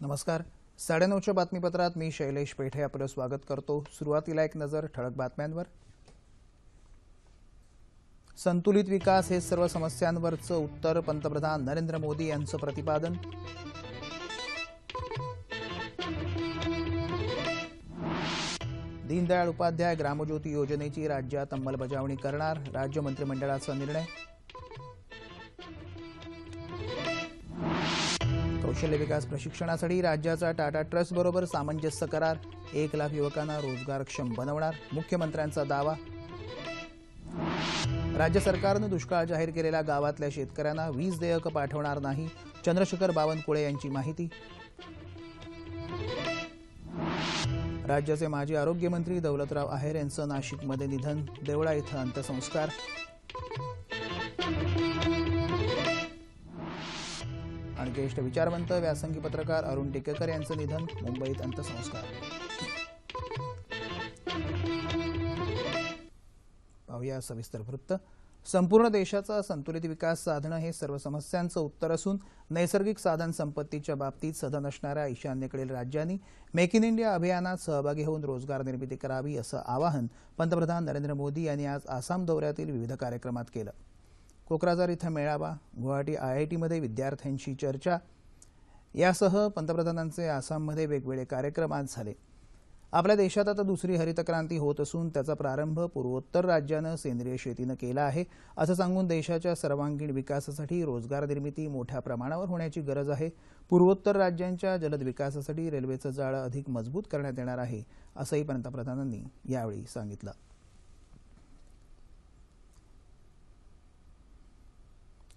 नमस्कार. 9:30च्या बातमीपत्रात मी शैलेश पेठे आपलं स्वागत करतो. सुरुवातीला एक नजर ठळक बातम्यांवर. संतुलित विकास हे सर्व समस्यांवरचं उत्तर, पंतप्रधान नरेंद्र मोदी यांचं प्रतिपादन. दीनदयाळ उपाध्याय ग्रामज्योती योजनेची राज्यात अंमलबजावणी करणार, राज्य मंत्रिमंडळाचा निर्णय. कौशल्य विकास प्रशिक्षणासाठी राज्याचा टाटा ट्रस्ट बरोबर सामंजस्य करार, 1 लाख युवकांना रोजगारक्षम बनवणार, मुख्यमंत्र्यांचा दावा. राज्य सरकारनं दुष्काळ जाहीर केलेल्या गावातल्या शेतकऱ्यांना वीज देयक पाठवणार नाही, चंद्रशेखर बावनकुळे यांची माहिती. राज्याचे माजी आरोग्यमंत्री दौलतराव आहेर यांचं नाशिकमध्ये निधन, देवळा इथं अंत्यसंस्कार. आणि ज्येष्ठ विचारवंत व्यासंगी पत्रकार अरुण टिकेकर यांचं निधन, मुंबईत अंत्यसंस्कार. पाहूया सविस्तर वृत्त. संपूर्ण देशाचा संतुलित विकास साधणं हे सर्व समस्यांचं उत्तर असून नैसर्गिक साधन संपत्तीच्या बाबतीत सधन असणाऱ्या ईशान्येकडील राज्यांनी मेक इन इंडिया अभियानात सहभागी होऊन रोजगार निर्मिती करावी असं आवाहन पंतप्रधान नरेंद्र मोदी यांनी आज आसाम दौऱ्यातील विविध कार्यक्रमात केलं. कोक्राझार इथं मेळावा, गुवाहाटी IITमध्ये विद्यार्थ्यांशी चर्चा यासह पंतप्रधानांचे आसाममध्ये वेगवेगळे कार्यक्रम आज झाले. आपल्या देशात आता दुसरी हरित क्रांती होत असून त्याचा प्रारंभ पूर्वोत्तर राज्यानं सेंद्रिय शेतीनं केला आहे असं सांगून देशाच्या सर्वांगीण विकासासाठी रोजगार निर्मिती मोठ्या प्रमाणावर होण्याची गरज आहे. पूर्वोत्तर राज्यांच्या जलद विकासासाठी रेल्वेचं जाळं अधिक मजबूत करण्यात येणार आहे असंही पंतप्रधानांनी यावेळी सांगितलं.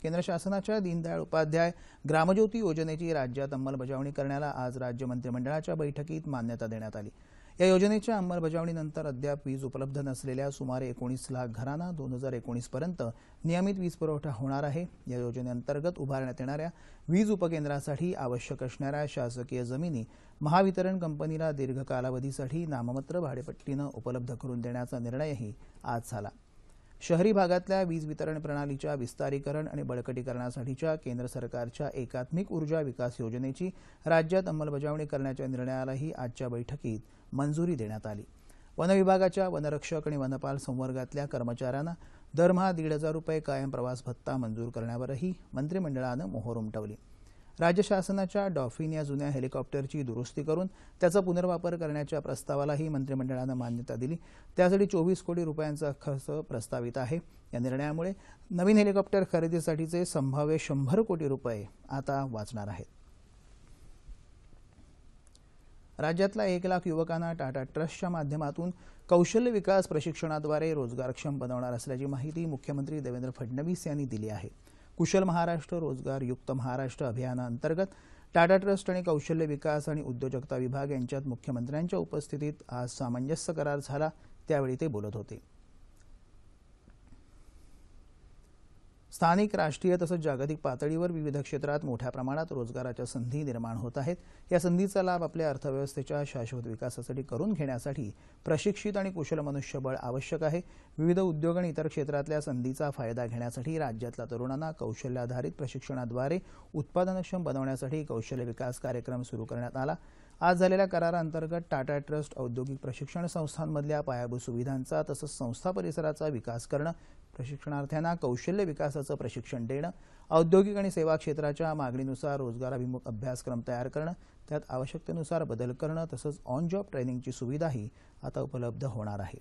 केंद्र शासनाच्या दीनदयाळ उपाध्याय ग्रामज्योती योजनेची राज्यात अंमलबजावणी करण्याला आज राज्य मंत्रिमंडळाच्या बैठकीत मान्यता देण्यात आली. या योजनेच्या अंमलबजावणीनंतर अद्याप वीज उपलब्ध नसलेल्या सुमारे 19 लाख घरांना 2019 पर्यंत नियमित वीज पुरवठा होणार आहे. या योजनेअंतर्गत उभारण्यात येणाऱ्या वीज उपकेंद्रासाठी आवश्यक असणाऱ्या शासकीय जमिनी महावितरण कंपनीला दीर्घ कालावधीसाठी नाममात्र भाडेपट्टीनं उपलब्ध करून देण्याचा निर्णयही आज झाला. शहरी भागातल्या वीज वितरण प्रणालीच्या विस्तारीकरण आणि बळकटीकरणासाठीच्या केंद्र सरकारच्या एकात्मिक ऊर्जा विकास योजनेची राज्यात अंमलबजावणी करण्याच्या निर्णयालाही आजच्या बैठकीत मंजुरी देण्यात आली. वन विभागाच्या वनरक्षक आणि वनपाल संवर्गातल्या कर्मचाऱ्यांना दरमहा 1,500 रुपये कायम प्रवास भत्ता मंजूर करण्यावरही मंत्रिमंडळानं मोहर उमटवली. राज्य शासनाच्या डॉल्फिन या जुन्या हेलिकॉप्टरची दुरुस्ती करून त्याचा पुनर्वापर करण्याच्या प्रस्तावालाही मंत्रिमंडळानं मान्यता दिली. त्यासाठी 24 कोटी रुपयांचा खर्च प्रस्तावित आहे. या निर्णयामुळे नवीन हेलिकॉप्टर खरेदीसाठीचे संभाव्य 100 कोटी रुपये आता वाचणार आहेत. राज्यातल्या 1 लाख युवकांना टाटा ट्रस्टच्या माध्यमातून कौशल्य विकास प्रशिक्षणाद्वारे रोजगारक्षम बनवणार असल्याची माहिती मुख्यमंत्री देवेंद्र फडणवीस यांनी दिली आहे. कुशल महाराष्ट्र रोजगार युक्त महाराष्ट्र अभियानाअंतर्गत टाटा ट्रस्ट आणि कौशल्य विकास आणि उद्योजकता विभाग यांच्यात मुख्यमंत्र्यांच्या उपस्थितीत आज सामंजस्य करार झाला, त्यावेळी ते बोलत होते. स्थानिक, राष्ट्रीय तसंच जागतिक पातळीवर विविध क्षेत्रात मोठ्या प्रमाणात रोजगाराच्या संधी निर्माण होत आहेत. या संधीचा लाभ आपल्या अर्थव्यवस्थेच्या शाश्वत विकासासाठी करून घेण्यासाठी प्रशिक्षित आणि कुशल मनुष्यबळ आवश्यक आहे. विविध उद्योग आणि इतर क्षेत्रातल्या संधीचा फायदा घेण्यासाठी राज्यातल्या तरुणांना कौशल्याधारित प्रशिक्षणाद्वारे उत्पादनक्षम बनवण्यासाठी कौशल्य विकास कार्यक्रम सुरू करण्यात आला. आज झालेल्या कराराअंतर्गत टाटा ट्रस्ट औद्योगिक प्रशिक्षण संस्थांमधल्या पायाभूत सुविधांचा तसंच संस्था परिसराचा विकास करणं, प्रशिक्षणार्थ्यांना कौशल्य विकासाचं प्रशिक्षण देणं, औद्योगिक आणि सेवा क्षेत्राच्या मागणीनुसार रोजगाराभिमुख अभ्यासक्रम तयार करणं, त्यात आवश्यकतेनुसार बदल करणं तसंच ऑन जॉब ट्रेनिंगची सुविधाही आता उपलब्ध होणार आहे.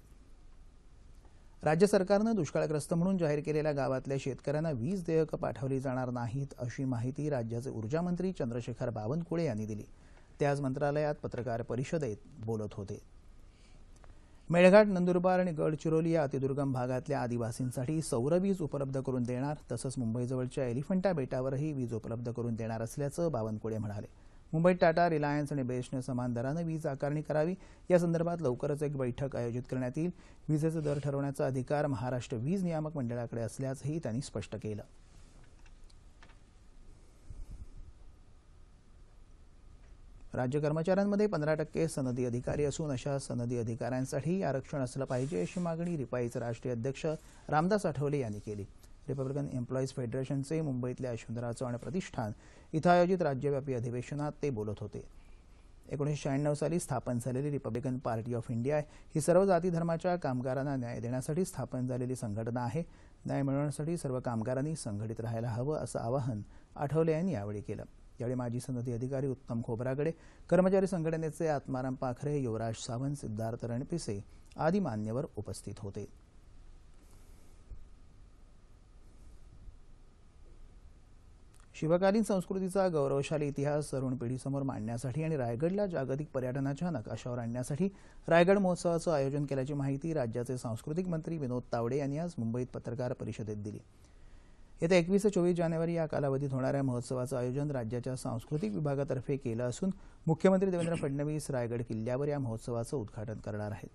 राज्य सरकारनं दुष्काळग्रस्त म्हणून जाहीर केलेल्या गावातल्या शेतकऱ्यांना वीज देयक पाठवली जाणार नाहीत अशी माहिती राज्याचे ऊर्जामंत्री चंद्रशेखर बावनकुळे यांनी दिली. ते आज मंत्रालयात पत्रकार परिषदेत बोलत होते. मेळघाट, नंदुरबार आणि गडचिरोली या अतिदुर्गम भागातल्या आदिवासींसाठी सौर वीज उपलब्ध करून देणार तसंच मुंबईजवळच्या एलिफंटा बेटावरही वीज उपलब्ध करून देणार असल्याचं बावनकुळे म्हणाले. मुंबईत टाटा, रिलायन्स आणि बेस्टने समान दरानं वीज आकारणी करावी या संदर्भात लवकरच एक बैठक आयोजित करण्यात येईल. वीजेचे दर ठरवण्याचा अधिकार महाराष्ट्र वीज नियामक मंडळाकडे असल्याचंही त्यांनी स्पष्ट केलं. राज्य कर्मचाऱ्यांमध्ये 15% सनदी अधिकारी असून अशा सनदी अधिकाऱ्यांसाठी आरक्षण असलं पाहिजे अशी मागणी रिपाईचे राष्ट्रीय अध्यक्ष रामदास आठवले यांनी केली. रिपब्लिकन एम्प्लॉईज फेडरेशनचे मुंबईतल्या यशवंतराव चव्हाण प्रतिष्ठान इथं आयोजित राज्यव्यापी अधिवेशनात ते बोलत होते. 1996 साली स्थापन झालेली रिपब्लिकन पार्टी ऑफ इंडिया ही सर्व जाती धर्माच्या कामगारांना न्याय देण्यासाठी स्थापन झालेली संघटना आहे. न्याय मिळवण्यासाठी सर्व कामगारांनी संघटित राहायला हवं असं आवाहन आठवले यांनी यावेळी केलं. यावेळी माजी सनदी अधिकारी उत्तम खोब्रागडे, कर्मचारी संघटनेचे आत्माराम पाखरे, युवराज सावंत, सिद्धार्थ रणपिसे आदी मान्यवर उपस्थित होते. शिवकालीन संस्कृतीचा गौरवशाली इतिहास तरुण पिढीसमोर मांडण्यासाठी आणि रायगडला जागतिक पर्यटनाच्या नकाशावर आणण्यासाठी रायगड महोत्सवाचं आयोजन केल्याची माहिती राज्याचे सांस्कृतिक मंत्री विनोद तावडे यांनी आज मुंबईत पत्रकार परिषदेत दिली. येत्या 21 ते 24 जानेवारी या कालावधीत होणाऱ्या महोत्सवाचं आयोजन राज्याच्या सांस्कृतिक विभागातर्फे केलं असून मुख्यमंत्री देवेंद्र फडणवीस रायगड किल्ल्यावर या महोत्सवाचं उद्घाटन करणार आहेत.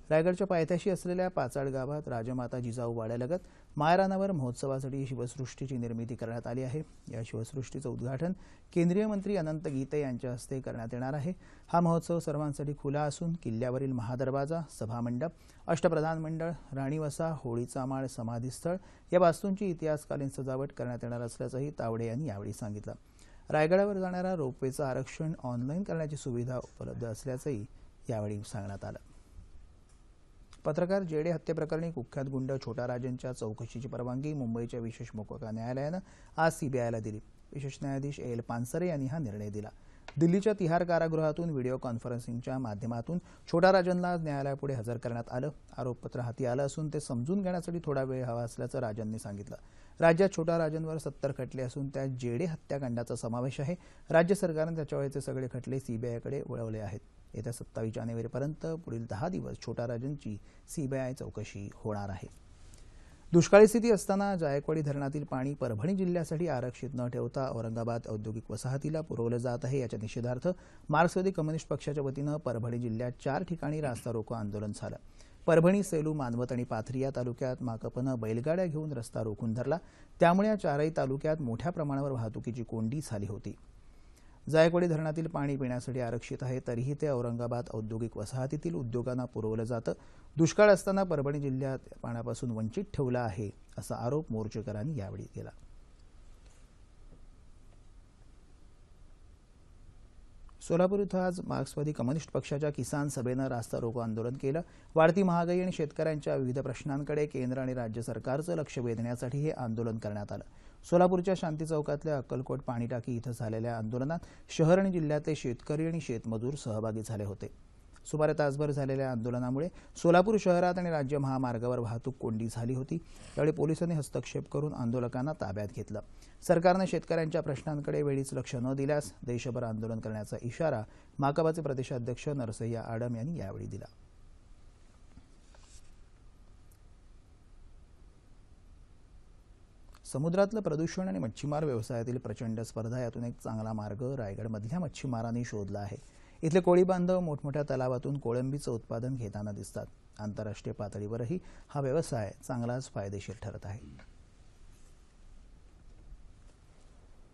रायगडच्या पायथ्याशी असलेल्या पाचाड गावात राजमाता जिजाऊ वाड्यालगत मायरानावर महोत्सवासाठी शिवसृष्टीची निर्मिती करण्यात आली आहे. या शिवसृष्टीचं उद्घाटन केंद्रीय मंत्री अनंत गीते यांच्या हस्ते करण्यात येणार आहे. हा महोत्सव सर्वांसाठी खुला असून किल्ल्यावरील महादरवाजा, सभामंडप, अष्टप्रधान मंडळ, राणीवसा, होळीचा माळ, समाधीस्थळ या वास्तूंची इतिहासकालीन सजावट करण्यात येणार असल्याचंही तावडे यांनी यावेळी सांगितलं. रायगडावर जाणाऱ्या रोपवेचं आरक्षण ऑनलाईन करण्याची सुविधा उपलब्ध असल्याचंही यावेळी सांगण्यात आलं. पत्रकार जेडे हत्येप्रकरणी कुख्यात गुंड छोटा राजनच्या चौकशीची परवानगी मुंबईच्या विशेष मोकाका न्यायालयानं आज सीबीआयला दिली. विशेष न्यायाधीश एल पानसरे यांनी हा निर्णय दिला. दिल्लीच्या तिहार कारागृहातून व्हिडिओ कॉन्फरन्सिंगच्या माध्यमातून छोटा राजनला आज न्यायालयापुढे हजर करण्यात आलं. आरोपपत्र हाती आलं असून ते समजून घेण्यासाठी थोडा वेळ हवा असल्याचं राजनने सांगितलं. राज्यात छोटा राजनवर 70 खटले असून त्यात जेडे हत्याकांडाचा समावेश आहे. राज्य सरकारने त्याच्यावरचे सगळे खटले सीबीआयकडे वळवले आहेत. येत्या 27 जानेवारीपर्यंत पुढील 10 दिवस छोटा राजनची सीबीआय चौकशी होणार आहे. दुष्काळी स्थिती असताना जायकवाडी धरणातील पाणी परभणी जिल्ह्यासाठी आरक्षित न ठेवता औरंगाबाद औद्योगिक वसाहतीला पुरवलं जात आहे. याच्या निषेधार्थ मार्क्सवादी कम्युनिस्ट पक्षाच्या वतीनं परभणी जिल्ह्यात 4 ठिकाणी रास्ता रोको आंदोलन झालं. परभणी, सेलू, मानवत आणि पाथरी या तालुक्यात माकपनं बैलगाड्या घेऊन रस्ता रोखून धरला. त्यामुळे या 4ही तालुक्यात मोठ्या प्रमाणावर वाहतुकीची कोंडी झाली होती. जायकवाडी धरणातील पाणी पिण्यासाठी आरक्षित आहे, तरीही ते औरंगाबाद औद्योगिक वसाहतीतील उद्योगांना पुरवलं जातं. दुष्काळ असताना परभणी जिल्ह्यात पाण्यापासून वंचित ठेवला आहे असा आरोप मोर्चेकरांनी यावेळी केला. सोलापूर इथं आज मार्क्सवादी कम्युनिस्ट पक्षाच्या किसान सभेनं रास्ता रोको आंदोलन केलं. वाढती महागाई आणि शेतकऱ्यांच्या विविध प्रश्नांकडे केंद्र आणि राज्य सरकारचं लक्ष वेधण्यासाठी हे आंदोलन करण्यात आलं. सोलापूरच्या शांती चौकातल्या अक्कलकोट पाणी टाकी इथं झालेल्या आंदोलनात शहर आणि जिल्ह्यातले शेतकरी आणि शेतमजूर सहभागी झाले होते. सुमारे तासभर झालेल्या आंदोलनामुळे सोलापूर शहरात आणि राज्य महामार्गावर वाहतूक कोंडी झाली होती. त्यावेळी पोलिसांनी हस्तक्षेप करून आंदोलकांना ताब्यात घेतलं. सरकारनं शेतकऱ्यांच्या प्रश्नांकडे वेळीच लक्ष न दिल्यास देशभर आंदोलन करण्याचा इशारा माकपाचे प्रदेशाध्यक्ष नरसय्या आडम यांनी यावेळी दिला. समुद्रातलं प्रदूषण आणि मच्छीमार व्यवसायातील प्रचंड स्पर्धा यातून एक चांगला मार्ग रायगडमधल्या मच्छीमारांनी शोधला आहे. इथले कोळी बांधव मोठमोठ्या तलावातून कोळंबीचं उत्पादन घेताना दिसतात. आंतरराष्ट्रीय पातळीवरही हा व्यवसाय चांगलाच फायदेशीर ठरत आहे.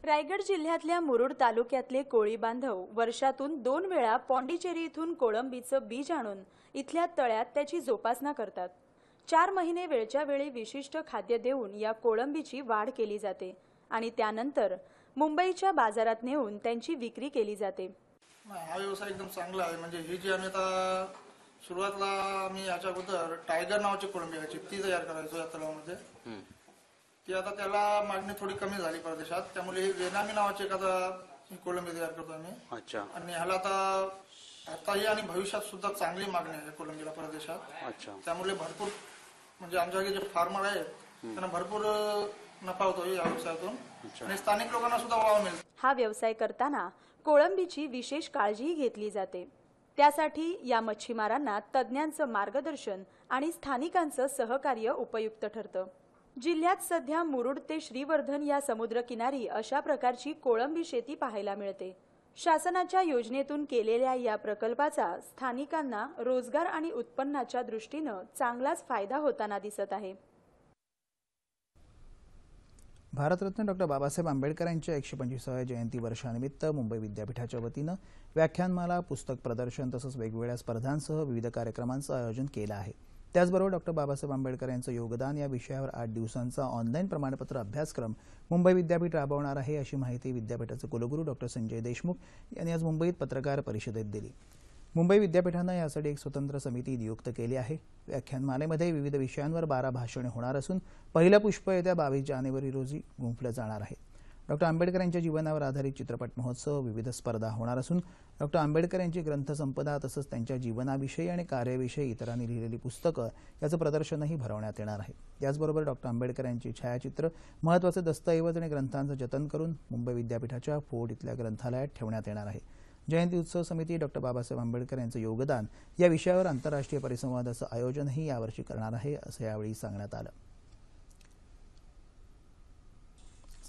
रायगड जिल्ह्यातल्या मुरुड तालुक्यातले कोळी बांधव वर्षातून 2 वेळा पॉंडिचेरी इथून कोळंबीचं बीज आणून इथल्या तळ्यात त्याची जोपासना करतात. 4 महिने वेळच्या वेळी विशिष्ट खाद्य देऊन या कोळंबीची वाढ केली जाते आणि त्यानंतर मुंबईच्या बाजारात नेऊन त्यांची विक्री केली जाते. हा व्यवसाय एकदम चांगला आहे. म्हणजे ही जी आम्ही आता सुरुवातीला आम्ही याच्या अगोदर टायगर नावाची कोळंबी घ्यायची, ती तयार करायचो या तलावामध्ये. ती आता त्याला मागणी थोडी कमी झाली परदेशात, त्यामुळे ही वेनामी नावाची एक आता कोळंबी तयार करतो आम्ही. आणि ह्याला आताही आणि भविष्यात सुद्धा चांगली मागणी आहे कोळंबीला परदेशात. त्यामुळे भरपूर म्हणजे आमच्याकडे जे फार्मर आहेत त्यांना भरपूर नफा होतो या व्यवसायातून आणि स्थानिक लोकांना सुद्धा वाव मिळतो. हा व्यवसाय करताना कोळंबीची विशेष काळजी घेतली जाते. त्यासाठी या मच्छीमारांना तज्ज्ञांचं मार्गदर्शन आणि स्थानिकांचं सहकार्य उपयुक्त ठरतं. जिल्ह्यात सध्या मुरुड ते श्रीवर्धन या समुद्रकिनारी अशा प्रकारची कोळंबी शेती पाहायला मिळते. शासनाच्या योजनेतून केलेल्या या प्रकल्पाचा स्थानिकांना रोजगार आणि उत्पन्नाच्या दृष्टीनं चांगलाच फायदा होताना दिसत आहे. भारतरत्न डॉक्टर बाबासाहेब आंबेडकर यांच्या 125व्या जयंती वर्षानिमित्त मुंबई विद्यापीठाच्या वतीनं व्याख्यानमाला, पुस्तक प्रदर्शन तसंच वेगवेगळ्या स्पर्धांसह विविध कार्यक्रमांचं आयोजन केलं आहे. त्याचबरोबर डॉक्टर बाबासाहेब आंबेडकर यांचं योगदान या विषयावर 8 दिवसांचा ऑनलाईन प्रमाणपत्र अभ्यासक्रम मुंबई विद्यापीठ राबवणार आहे, अशी माहिती विद्यापीठाचे कुलगुरू डॉक्टर संजय देशमुख यांनी आज मुंबईत पत्रकार परिषदेत दिली. मुंबई विद्यापीठानं यासाठी एक स्वतंत्र समिती नियुक्त केली आहे. व्याख्यानमालेमध्ये विविध विषयांवर 12 भाषणे होणार असून पहिलं पुष्प येत्या 22 जानेवारी रोजी गुंफलं जाणार आहे. डॉक्टर आंबेडकर यांच्या जीवनावर आधारित चित्रपट महोत्सव, विविध स्पर्धा होणार असून डॉक्टर आंबेडकर यांची ग्रंथसंपदा तसंच त्यांच्या जीवनाविषयी आणि कार्याविषयी इतरांनी लिहिलेली पुस्तकं याचं प्रदर्शनही भरवण्यात येणार आहे. याचबरोबर डॉक्टर आंबेडकर यांची छायाचित्र, महत्त्वाचे दस्तऐवज आणि ग्रंथांचं जतन करून मुंबई विद्यापीठाच्या फोर्ट इथल्या ग्रंथालयात ठेवण्यात येणार आहे. जयंती उत्सव समिती डॉक्टर बाबासाहेब आंबेडकर यांचं योगदान या विषयावर आंतरराष्ट्रीय परिसंवादाचं आयोजनही यावर्षी करणार आहे, असं यावेळी सांगण्यात आलं.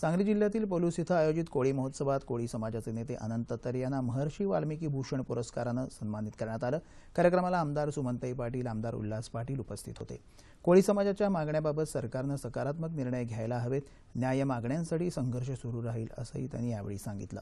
सांगली जिल्ह्यातील पोलूस इथं आयोजित कोळी महोत्सवात कोळी समाजाचे नेते अनंत तर यांना महर्षी वाल्मिकी भूषण पुरस्कारानं सन्मानित करण्यात आलं. कार्यक्रमाला आमदार सुमनताई पाटील, आमदार उल्हास पाटील उपस्थित होते. कोळी समाजाच्या मागण्याबाबत सरकारनं सकारात्मक निर्णय घ्यायला हवेत, न्याय मागण्यांसाठी संघर्ष सुरू राहील, असंही त्यांनी यावेळी सांगितलं.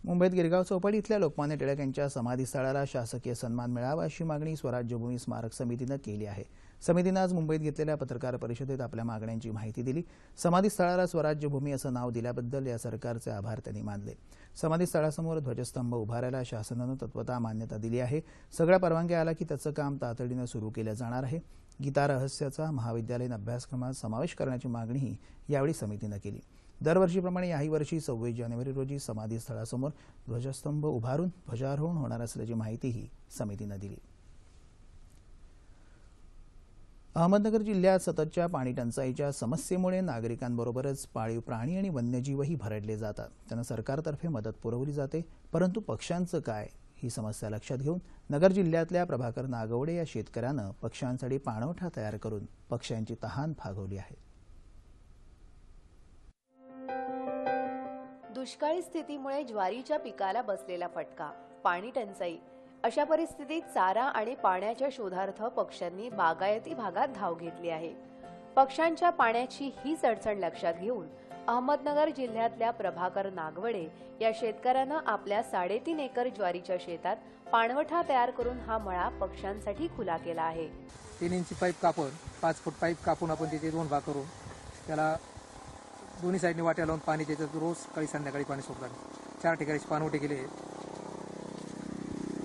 मुंबईत गिरगाव चौपाटी इथल्या लोकमान्य टिळक यांच्या समाधीस्थळाला शासकीय सन्मान मिळावा, अशी मागणी स्वराज्यभूमी स्मारक समितीनं केली आहे. समितीनं आज मुंबईत घेतलेल्या पत्रकार परिषदेत आपल्या मागण्यांची माहिती दिली. समाधीस्थळाला स्वराज्यभूमी असं नाव दिल्याबद्दल या सरकारचे आभार त्यांनी मानले. समाधीस्थळासमोर ध्वजस्तंभ उभारायला शासनानं तत्वतः मान्यता दिली आहे. सगळ्या परवानग्या आला की त्याचं काम तातडीनं सुरू केलं जाणार आहे. गीता रहस्याचा महाविद्यालयीन अभ्यासक्रमात समावेश करण्याची मागणीही यावेळी समितीनं केली. दरवर्षीप्रमाणे याही वर्षी 26 जानेवारी रोजी समाधीस्थळासमोर ध्वजस्तंभ उभारून ध्वजारोहण होणार असल्याची माहितीही समितीनं दिली. अहमदनगर जिल्ह्यात सततच्या पाणी टंचाईच्या समस्येमुळे नागरिकांबरोबरच पाळीव प्राणी आणि वन्यजीवही भरडले जातात. त्यांना सरकारतर्फे मदत पुरवली जाते, परंतु पक्ष्यांचं काय, ही समस्या लक्षात घेऊन नगर जिल्ह्यातल्या प्रभाकर नागवडे या शेतकऱ्यानं पक्ष्यांसाठी पाणवठा तयार करून पक्ष्यांची तहान भागवली आहे. दुष्काळी स्थितीमुळे ज्वारीच्या पिकाला बसलेला फटका, पाणी टंचाई, अशा परिस्थितीत चारा आणि पाण्याच्या शोधार्थ पक्ष्यांनी बागायती भागात धाव घेतली आहे. पक्ष्यांच्या पाण्याची हीच अडचण लक्षात घेऊन अहमदनगर जिल्ह्यातल्या प्रभाकर नागवडे या शेतकऱ्यानं आपल्या 3.5 एकर ज्वारीच्या शेतात पाणवठा तयार करून हा मळा पक्ष्यांसाठी खुला केला आहे. 3 इंची पाईप कापून 5 फूट पाईप कापून आपण तिथे 2 भाग करून त्याला दोन्ही साईडने वाट्या लावून पाणी त्याच्यात रोज सकाळी संध्याकाळी पाणी सोडतात. 4 ठिकाणी पाणवठे केले.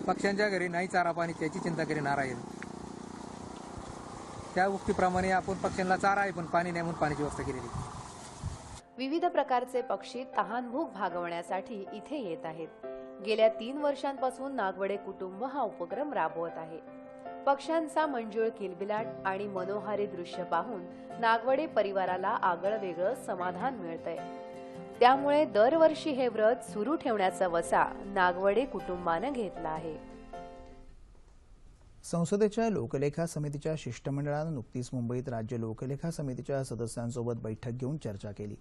पक्ष्यांच्या घरी नाही चारा पाणी त्याची चिंता करणार आहे. त्या उक्तीप्रमाणे आपण पक्ष्यांना चारा आहे पण पाणी नाही म्हणून पाण्याची व्यवस्था केलेली. विविध प्रकारचे पक्षी तहानभूक भागवण्यासाठी इथे येत आहेत. गेल्या 3 वर्षांपासून नागवडे कुटुंब हा उपक्रम राबवत आहे. पक्ष्यांचा मंजूळ किलबिलाट आणि मनोहारी दृश्य पाहून नागवडे परिवाराला आगळं वेगळं समाधान मिळतंय. त्यामुळे दरवर्षी हे व्रत सुरू ठेवण्याचा वसा नागवडे कुटुंबानं घेतला आहे. संसदेच्या लोकलेखा समितीच्या शिष्टमंडळानं नुकतीच मुंबईत राज्य लोकलेखा समितीच्या सदस्यांसोबत बैठक घेऊन चर्चा केली.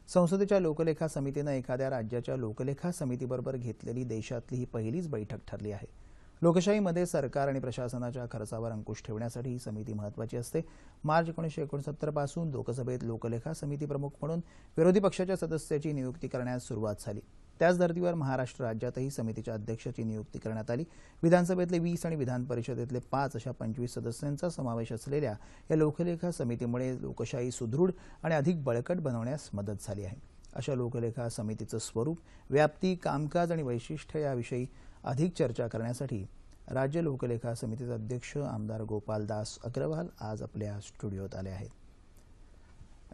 संसदेच्या लोकलेखा समितीनं एखाद्या राज्याच्या लोकलेखा समितीबरोबर घेतलेली देशातली ही पहिलीच बैठक ठरली आहे. लोकशाहीमध्ये सरकार आणि प्रशासनाच्या खर्चावर अंकुश ठेवण्यासाठी ही समिती महत्त्वाची असते. मार्च 1969 पासून लोकसभेत लोकलेखा समिती प्रमुख म्हणून विरोधी पक्षाच्या सदस्याची नियुक्ती करण्यास सुरुवात झाली. त्याच धर्तीवर महाराष्ट्र राज्यातही समितीच्या अध्यक्षाची नियुक्ती करण्यात आली. विधानसभेतले 20 आणि विधान परिषदेतले 5 अशा 25 सदस्यांचा समावेश असलेल्या या लोकलेखा समितीमुळे लोकशाही सुदृढ आणि अधिक बळकट बनवण्यास मदत झाली आहे. अशा लोकलेखा समितीचं स्वरूप, व्याप्ती, कामकाज आणि वैशिष्ट्य याविषयी अधिक चर्चा करण्यासाठी राज्य लोकलेखा समितीचे अध्यक्ष आमदार गोपालदास अग्रवाल आज आपल्या स्टुडिओत आले आहेत.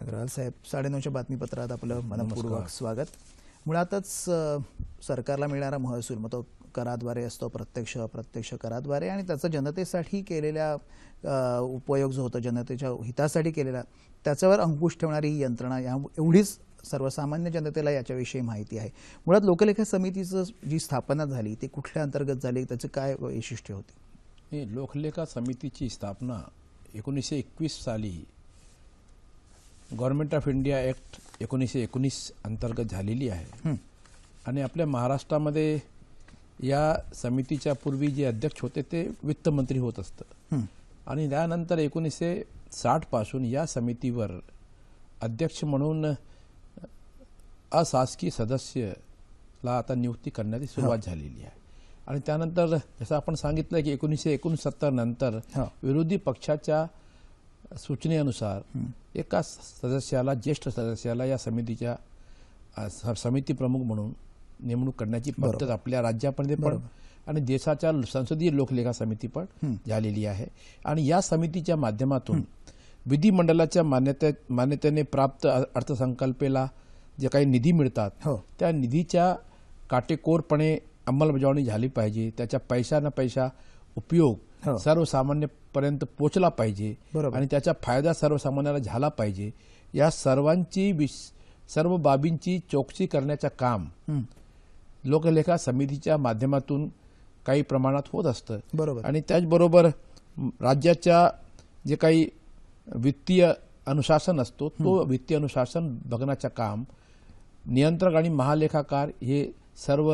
अग्रवाल साहेब, 9:30च्या बातमीपत्रात आपलं मनपूर्वक स्वागत. मुळातच सरकारला मिळणारा महसूल मग तो कराद्वारे असतो, प्रत्यक्ष अप्रत्यक्ष कराद्वारे, आणि त्याचा जनतेसाठी केलेला उपयोग जो होता, जनतेच्या हितासाठी केलेला, त्याच्यावर अंकुश ठेवणारी ही यंत्रणा, एवढीच सर्वसामान्य जनतेला याच्याविषयी माहिती आहे. मुळात लोकलेखा समितीचं जी स्थापना झाली ती कुठल्या अंतर्गत झाली, त्याचे काय वैशिष्ट्य होते? लोकलेखा समितीची स्थापना 1921 साली गव्हर्नमेंट ऑफ इंडिया ॲक्ट 1919 अंतर्गत झालेली आहे. आणि आपल्या महाराष्ट्रामध्ये या समितीच्या पूर्वी जे अध्यक्ष होते ते वित्तमंत्री होत असतं आणि त्यानंतर 1960 पासून या समितीवर अध्यक्ष म्हणून अशासकीय सदस्यला आता नियुक्ती करण्याची सुरुवात झालेली आहे आणि त्यानंतर जसं आपण सांगितलं की 1969 नंतर विरोधी पक्षाच्या सूचनेनुसार एका सदस्याला, ज्येष्ठ सदस्याला या समितीच्या समिती प्रमुख म्हणून नेमणूक करण्याची पद्धत आपल्या राज्यामध्ये पण आणि देशाच्या संसदीय लोकलेखा समिती पण झालेली आहे आणि या समितीच्या माध्यमातून विधिमंडळाच्या मान्यतेने प्राप्त अर्थसंकल्पाला जे काही निधी मिळतात त्या निधीच्या काटेकोरपणे अंमलबजावणी झाली पाहिजे, त्याच्या पैसा न पैसा उपयोग सर्वसामान्यपर्यंत पोहोचला पाहिजे आणि त्याचा फायदा सर्वसामान्याला झाला पाहिजे, या सर्व बाबींची चौकशी करण्याचं काम लोकलेखा समितीच्या माध्यमातून काही प्रमाणात होत असतं आणि त्याचबरोबर राज्याच्या जे काही वित्तीय अनुशासन असतो तो वित्तीय अनुशासन बघण्याचं काम नियंत्रक आणि महालेखाकार हे सर्व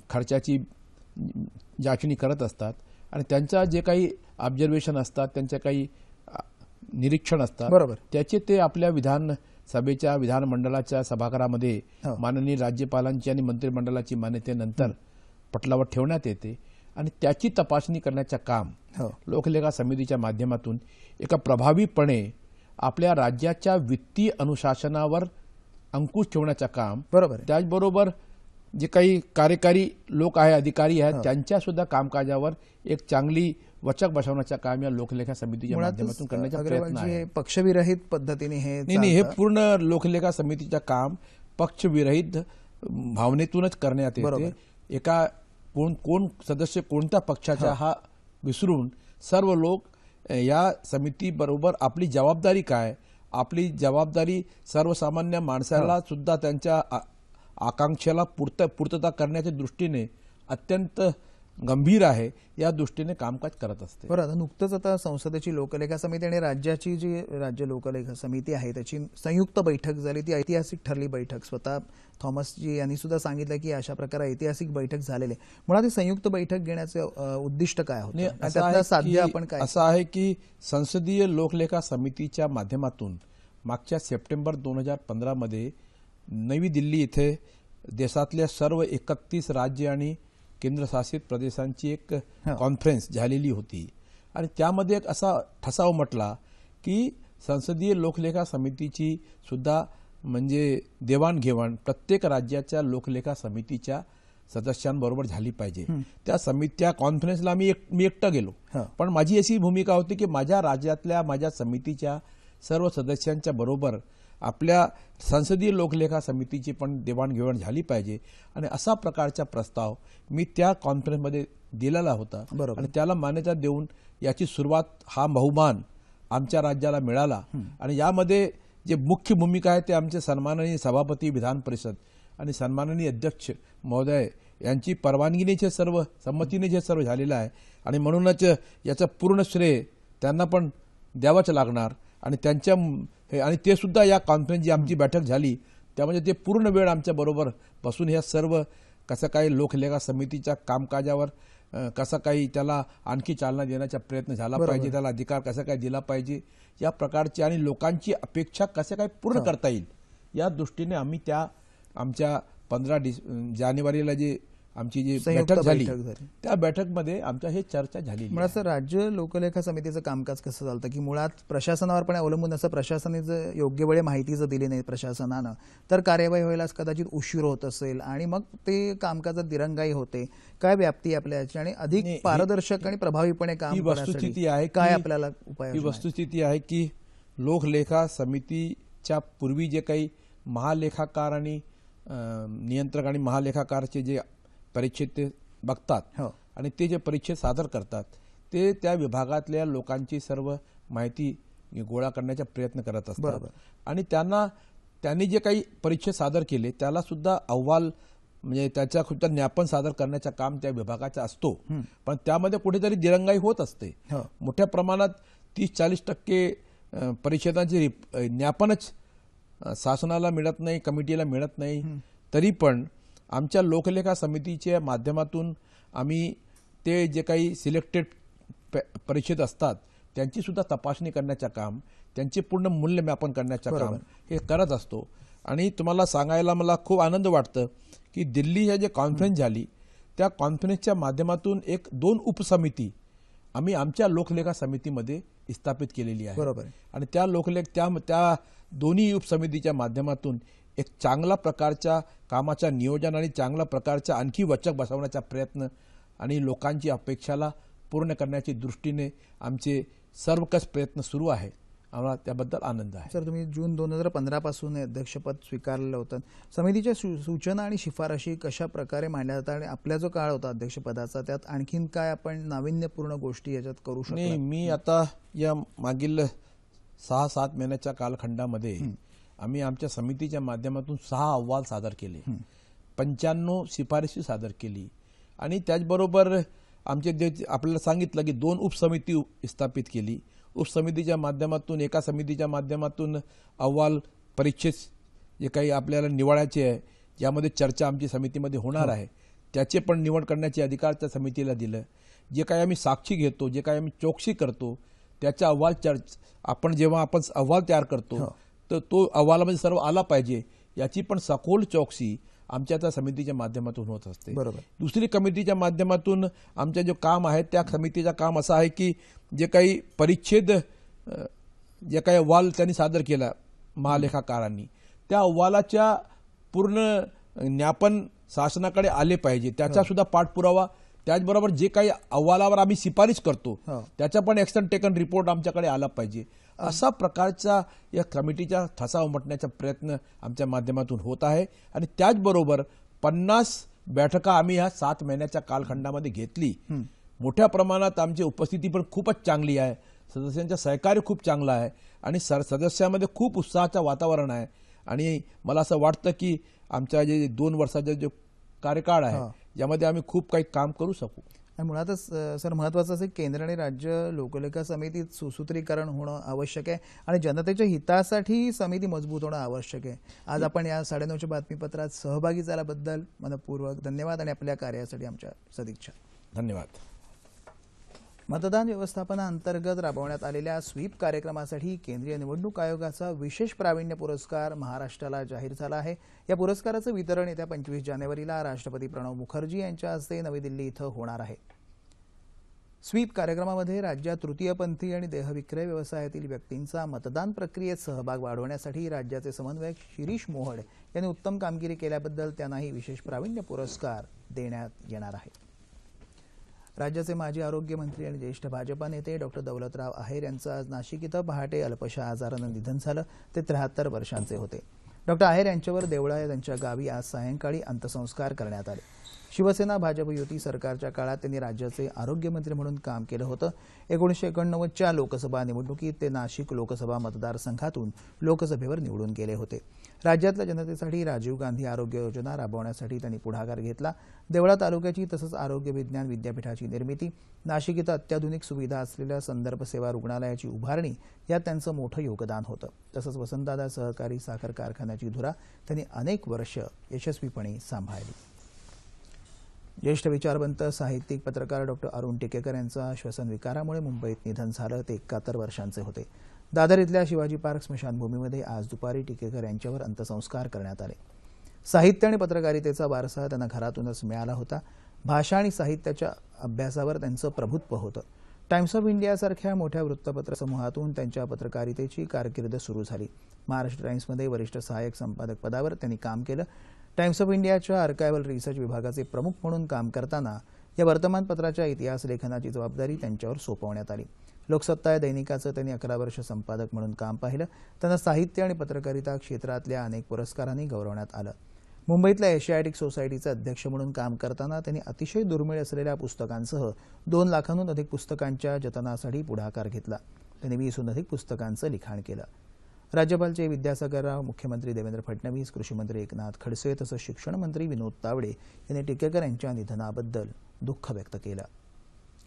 खर्चाची जाचणी करत असतात आणि त्यांचा जे काही ऑब्झर्वेशन असतात, त्यांचे काही निरीक्षण असतात त्याचे ते आपल्या विधानसभेच्या विधानमंडळाच्या सभागृहामध्ये माननीय राज्यपालांची आणि मंत्रिमंडळाची मान्यतेनंतर पटलावर ठेवण्यात येते आणि त्याची तपासणी करण्याचं काम लोकलेखा समितीच्या माध्यमातून एका प्रभावीपणे आपल्या राज्याच्या वित्तीय अनुशासनावर अंकुश ठेवण्याचं काम त्याचबरोबर जे काही कार्यकारी लोक आहे, अधिकारी आहेत, त्यांच्या सुद्धा कामकाजावर एक चांगली वचक बसवण्याचं काम या लोकलेखा समितीच्या माध्यमातून करण्याचा प्रयत्न आहे. पक्षविरहित पद्धतीने हे नाही, हे पूर्ण लोकलेखा समितीचं काम पक्षविरहित भावनेतूनच करण्यात येते. एका कोण सदस्य कोणत्या पक्षाचा हा विसरून सर्व लोक या समितीबरोबर आपली जबाबदारी काय, आपली जबाबदारी सर्वसामान्य माणसाला सुद्धा त्यांच्या आकांक्षेला पूर्तता करण्याच्या दृष्टीने अत्यंत गंभीर आहे, या दृष्टीने कामकाज करत असते. बरं, आता नुकतंच आता संसदेची लोकलेखा समिती आणि राज्याची जी राज्य लोकलेखा समिती आहे त्याची संयुक्त बैठक झाली, ती ऐतिहासिक ठरली बैठक. स्वतः थॉमस जी यांनी सुद्धा सांगितलं की अशा प्रकारे ऐतिहासिक बैठक झालेली आहे. मुळात ही संयुक्त बैठक घेण्याचं उद्दिष्ट काय होतं, साध्य आपण काय? असं आहे की संसदीय लोकलेखा समितीच्या माध्यमातून मागच्या सप्टेंबर 2015 मध्ये नवी दिल्ली येथे देशातल्या सर्व 31 राज्य आणि केंद्रशासित प्रदेशांची एक कॉन्फरन्स झालेली होती आणि त्यामध्ये एक असा ठसा उमटला की संसदीय लोकलेखा समितीची सुद्धा म्हणजे देवाणघेवाण प्रत्येक राज्याच्या लोकलेखा समितीच्या सदस्यांबरोबर झाली पाहिजे. त्या कॉन्फरन्सला मी एकटा गेलो, पण माझी अशी भूमिका होती की माझ्या राज्यातल्या माझ्या समितीच्या सर्व सदस्यांच्या बरोबर आपल्या संसदीय लोकलेखा समितीची पण देवाणघेवाण झाली पाहिजे आणि असा प्रकारचा प्रस्ताव मी त्या कॉन्फरन्समध्ये दिलेला होता आणि त्याला मान्यता देऊन याची सुरुवात, हा बहुमान आमच्या राज्याला मिळाला आणि यामध्ये जे मुख्य भूमिका आहे ते आमचे सन्माननीय सभापती विधान परिषद आणि सन्माननीय अध्यक्ष महोदय यांची परवानगीने जे सर्व संमतीने जे सर्व झालेलं आहे आणि म्हणूनच याचं पूर्ण श्रेय त्यांना पण द्यावंच लागणार आणि त्यांच्या आणि ते सुद्धा या कॉन्फरन्स जी आमची बैठक झाली त्यामध्ये ते पूर्ण वेळ आमच्या बरोबर बसून ह्या सर्व कसं काही लोकलेखा समितीच्या कामकाजावर कसं काही त्याला आणखी चालना देण्याचा प्रयत्न झाला पाहिजे, त्याला अधिकार कसा काय दिला पाहिजे, या प्रकारची आणि लोकांची अपेक्षा कसं काय पूर्ण करता येईल या दृष्टीने आम्ही त्या आमच्या 15 जानेवारीला जे आमची जी बैठक झाली त्या बैठकमध्ये आमच्या हे चर्चा झाली. मुळात राज्य लोकलेखा समितीचं कामकाज कसं चालतं की मुळात प्रशासनावर पण अवलंबून असं, प्रशासनाने जर योग्य वेळे माहिती जर दिली नाही प्रशासनानं तर कार्यवाही व्हायला कदाचित उशीर होत असेल आणि मग ते कामकाजात दिरंगाई होते. काय व्याप्ती आपल्या याची आणि अधिक पारदर्शक आणि प्रभावीपणे काम वस्तुस्थिती आहे काय आपल्याला उपाय? ही वस्तुस्थिती आहे की लोकलेखा समितीच्या पूर्वी जे काही महालेखाकार आणि नियंत्रक आणि महालेखाकारचे जे परीक्षेत ते बघतात आणि ते जे परीक्षेत सादर करतात ते त्या विभागातल्या लोकांची सर्व माहिती गोळा करण्याचा प्रयत्न करत असतात आणि त्यांनी जे काही परीक्षेत सादर केले त्याला सुद्धा अहवाल म्हणजे त्याच्या सुद्धा ज्ञापन सादर करण्याचं काम त्या विभागाचा असतो, पण त्यामध्ये कुठेतरी दिरंगाई होत असते. मोठ्या प्रमाणात 30-40% परिषदांचे ज्ञापनच शासनाला मिळत नाही, कमिटीला मिळत नाही. तरी पण आमच्या लोकलेखा समितीच्या माध्यमातून आम्ही ते जे काही सिलेक्टेड परिषद असतात त्यांची सुद्धा तपासणी करण्याचं काम, त्यांचे पूर्ण मूल्यमापन करण्याचं काम हे करत असतो. आणि तुम्हाला सांगायला मला खूप आनंद वाटतं की दिल्ली जे कॉन्फरन्स झाली त्या कॉन्फरन्सच्या माध्यमातून 2 उपसमिती आम्ही आमच्या लोकलेखा समितीमध्ये स्थापित केलेली आहे. बरोबर. आणि त्या त्या दोन्ही उपसमितीच्या माध्यमातून एक चांगला प्रकारच्या कामाचा नियोजन आणि चांगला प्रकारचा आणखी वचक बसवण्याचा प्रयत्न आणि लोकांची अपेक्षाला पूर्ण करण्याच्या दृष्टीने आमचे सर्वकष प्रयत्न सुरू आहे. आम्हाला त्याबद्दल आनंद आहे. सर, तुम्ही जून 2015 पासून अध्यक्षपद स्वीकारलेलं होतं. समितीच्या सूचना आणि शिफारशी कशा प्रकारे मांडल्या जातात आणि आपला जो काळ होता अध्यक्षपदाचा त्यात आणखीन काय आपण नाविन्यपूर्ण गोष्टी याच्यात करू शकतो? नाही, मी आता या मागील 6-7 महिन्याच्या कालखंडामध्ये आम्ही आमच्या समितीच्या माध्यमातून 6 अहवाल सादर केले, 95 शिफारशी सादर केली आणि त्याचबरोबर आपल्याला सांगितलं की 2 उपसमिती स्थापित केली. उपसमितीच्या माध्यमातून एका समितीच्या माध्यमातून अहवाल परीक्षेत जे काही आपल्याला निवडायचे आहे यामध्ये चर्चा आमची समितीमध्ये होणार आहे त्याचे पण निवड करण्याचे अधिकार त्या समितीला दिलं. जे काही आम्ही साक्षी घेतो, जे काही आम्ही चौकशी करतो त्याचा अहवाल आपण जेव्हा अहवाल तयार करतो तर तो अहवालामध्ये सर्व आला पाहिजे याची पण सखोल चौकशी आमच्या त्या समितीच्या माध्यमातून होत असते. बरोबर. दुसरी कमिटीच्या माध्यमातून आमच्या जो काम आहे त्या समितीचं काम असं आहे की जे काही परिच्छेद जे काही अहवाल त्यांनी सादर केला महालेखाकारांनी त्या अहवालाच्या पूर्ण ज्ञापन शासनाकडे आले पाहिजे त्याचा सुद्धा पाठपुरावा, त्याचबरोबर जे काही अहवालावर आम्ही शिफारिश करतो त्याचा पण ॲक्शन टेकन रिपोर्ट आमच्याकडे आला पाहिजे. असा प्रकारचा या कमिटीचा ठसा उमटण्याचा प्रयत्न आमच्या माध्यमातून होत आहे. आणि त्याचबरोबर 50 बैठका आम्ही ह्या 7 महिन्याच्या कालखंडामध्ये घेतली. मोठ्या प्रमाणात आमची उपस्थिती पण खूपच चांगली आहे, सदस्यांचं सहकार्य खूप चांगलं आहे आणि सदस्यामध्ये खूप उत्साहाचं वातावरण आहे. आणि मला असं वाटतं की आमच्या जे 2 वर्षाचा जो कार्यकाळ आहे यामध्ये आम्ही खूप काही काम करू शकू. आणि मुळातच सर महत्त्वाचं असं केंद्र आणि राज्य लोकलेखा समितीत सुसूत्रीकरण होणं आवश्यक आहे आणि जनतेच्या हितासाठी समिती मजबूत होणं आवश्यक आहे. आज आपण या 9:30च्या बातमीपत्रात सहभागी झाल्याबद्दल मनपूर्वक धन्यवाद आणि आपल्या कार्यासाठी आमच्या सदिच्छा. धन्यवाद. मतदान व्यवस्थापनाअंतर्गत राबवण्यात आलेल्या स्वीप कार्यक्रमासाठी केंद्रीय निवडणूक आयोगाचा विशेष प्रावीण्य पुरस्कार महाराष्ट्राला जाहीर झाला आहे. या पुरस्काराचं वितरण येत्या 25 जानेवारीला राष्ट्रपती प्रणव मुखर्जी यांच्या हस्ते नवी दिल्ली इथं होणार आहे. स्वीप कार्यक्रमामध्ये राज्यात तृतीयपंथी आणि देहविक्रय व्यवसायातील व्यक्तींचा मतदान प्रक्रियेत सहभाग वाढवण्यासाठी राज्याचे समन्वयक शिरीष मोहड यांनी उत्तम कामगिरी केल्याबद्दल त्यांनाही विशेष प्रावीण्य पुरस्कार देण्यात येणार आहे. राज्याचे माजी आरोग्यमंत्री आणि ज्येष्ठ भाजपा नेते डॉक्टर दौलतराव आहेर यांचं आज नाशिक इथं पहाटे अल्पशा आजारानं निधन झालं. ते 73 वर्षांचे होते. डॉक्टर आहेर यांच्यावर देवळा या त्यांच्या गावी आज सायंकाळी अंत्यसंस्कार करण्यात आले. शिवसेना भाजप युती सरकारच्या काळात त्यांनी राज्याचे आरोग्यमंत्री म्हणून काम केलं होतं. 1989च्या लोकसभा निवडणुकीत ते नाशिक लोकसभा मतदारसंघातून लोकसभेवर निवडून गेले होते. राज्यातल्या जनतेसाठी राजीव गांधी आरोग्य योजना राबवण्यासाठी त्यांनी पुढाकार घेतला. देवळा तालुक्याची तसंच आरोग्य विज्ञान विद्यापीठाची निर्मिती, नाशिक इथं अत्याधुनिक सुविधा असलेल्या संदर्भ सेवा रुग्णालयाची उभारणी यात त्यांचं मोठं योगदान होतं. तसंच वसंतदादा सहकारी साखर कारखान्याची धुरा त्यांनी अनेक वर्ष यशस्वीपणे सांभाळली. ज्येष्ठ विचारवंत साहित्यिक पत्रकार डॉक्टर अरुण टिकेकर यांचं श्वसन विकारामुळे मुंबईत निधन झालं. ते 71 वर्षांचे होते. दादर इथल्या शिवाजी पार्क स्मशानभूमीमध्ये आज दुपारी टिकेकर यांच्यावर अंत्यसंस्कार करण्यात आले. साहित्य आणि पत्रकारितेचा वारसा त्यांना घरातूनच मिळाला होता. भाषा आणि साहित्याच्या अभ्यासावर त्यांचं प्रभुत्व होतं. टाइम्स ऑफ इंडियासारख्या मोठ्या वृत्तपत्र समूहातून त्यांच्या पत्रकारितेची कारकीर्द सुरू झाली. महाराष्ट्र टाइम्समध्ये वरिष्ठ सहाय्यक संपादक पदावर त्यांनी काम केलं. टाइम्स ऑफ इंडियाच्या आर्कायव्हल रिसर्च विभागाचे प्रमुख म्हणून काम करताना या वर्तमानपत्राच्या इतिहास लेखनाची जबाबदारी त्यांच्यावर सोपवण्यात आली. लोकसत्ता या दैनिकाचं त्यांनी 11 वर्ष संपादक म्हणून काम पाहिलं. त्यांना साहित्य आणि पत्रकारिता क्षेत्रातल्या अनेक पुरस्कारांनी गौरवण्यात आलं. मुंबईतल्या एशियाटिक सोसायटीचे अध्यक्ष म्हणून काम करताना त्यांनी अतिशय दुर्मिळ असलेल्या पुस्तकांसह 2 लाखांहून अधिक पुस्तकांच्या जतनासाठी पुढाकार घेतला. त्यांनी 20हून अधिक पुस्तकांचं लिखाण केलं. राज्यपाल विद्यासागर राव, मुख्यमंत्री देवेंद्र फडणवीस, कृषीमंत्री एकनाथ खडसे तसंच शिक्षण मंत्री विनोद तावडे यांनी टिकेकर यांच्या निधनाबद्दल दुःख व्यक्त केलं.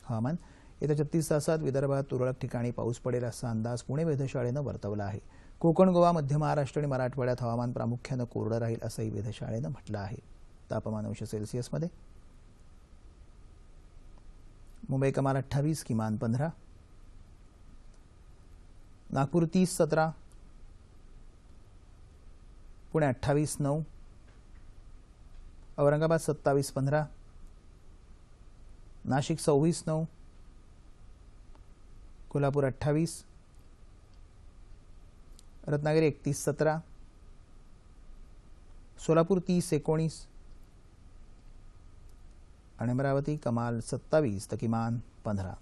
हवामान. येत्या 36 तासात विदर्भात तुरळक ठिकाणी पाऊस पडेल असा अंदाज पुणे वेधशाळेनं वर्तवला आहे. कोकण, गोवा, मध्य महाराष्ट्र आणि मराठवाड्यात हवामान प्रामुख्यानं कोरडं राहील असंही वेधशाळेनं म्हटलं आहे. तापमान अंश सेल्सिअसमध्ये मुंबई कमाल 28, किमान 15. नागपूर 30-17, पुणे 28-9, औरंगाबाद 27-15, नाशिक 26-9, कोल्हापूर 28, रत्नागिरी 31-17, सोलापूर 30-19 आणि अमरावती कमाल 27 तर किमान 15.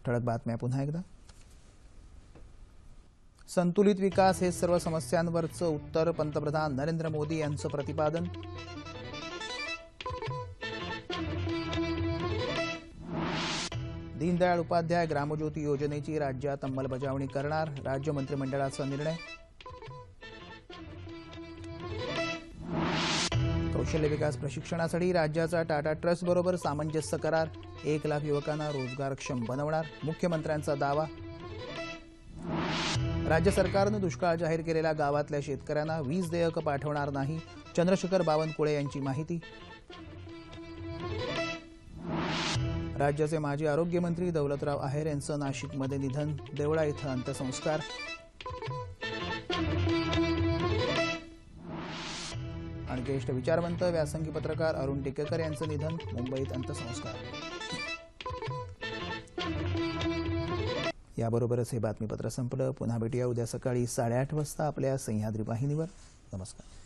ठळक बातम्या पुन्हा एकदा. संतुलित विकास हे सर्व समस्यांवरचं उत्तर, पंतप्रधान नरेंद्र मोदी यांचं प्रतिपादन. दीनदयाळ उपाध्याय ग्रामज्योती योजनेची राज्यात अंमलबजावणी करणार, राज्य मंत्रिमंडळाचा निर्णय. कौशल्य विकास प्रशिक्षणासाठी राज्याचा टाटा ट्रस्ट बरोबर सामंजस्य करार, 1 लाख युवकांना रोजगारक्षम बनवणार, मुख्यमंत्र्यांचा दावा. राज्य सरकारनं दुष्काळ जाहीर केलेल्या गावातल्या शेतकऱ्यांना वीज देयक पाठवणार नाही, चंद्रशेखर बावनकुळे यांची माहिती. राज्याचे माजी आरोग्यमंत्री दौलतराव आहेर यांचं नाशिकमध्ये निधन, देवळा इथं अंत्यसंस्कार. आणि ज्येष्ठ विचारवंत व्यासंगी पत्रकार अरुण टिकेकर यांचं निधन, मुंबईत अंत्यसंस्कार. याबरोबरच हे बातमीपत्र संपलं. पुन्हा भेटूया उद्या सकाळी 8:30 वाजता आपल्या सह्याद्री वाहिनीवर. नमस्कार.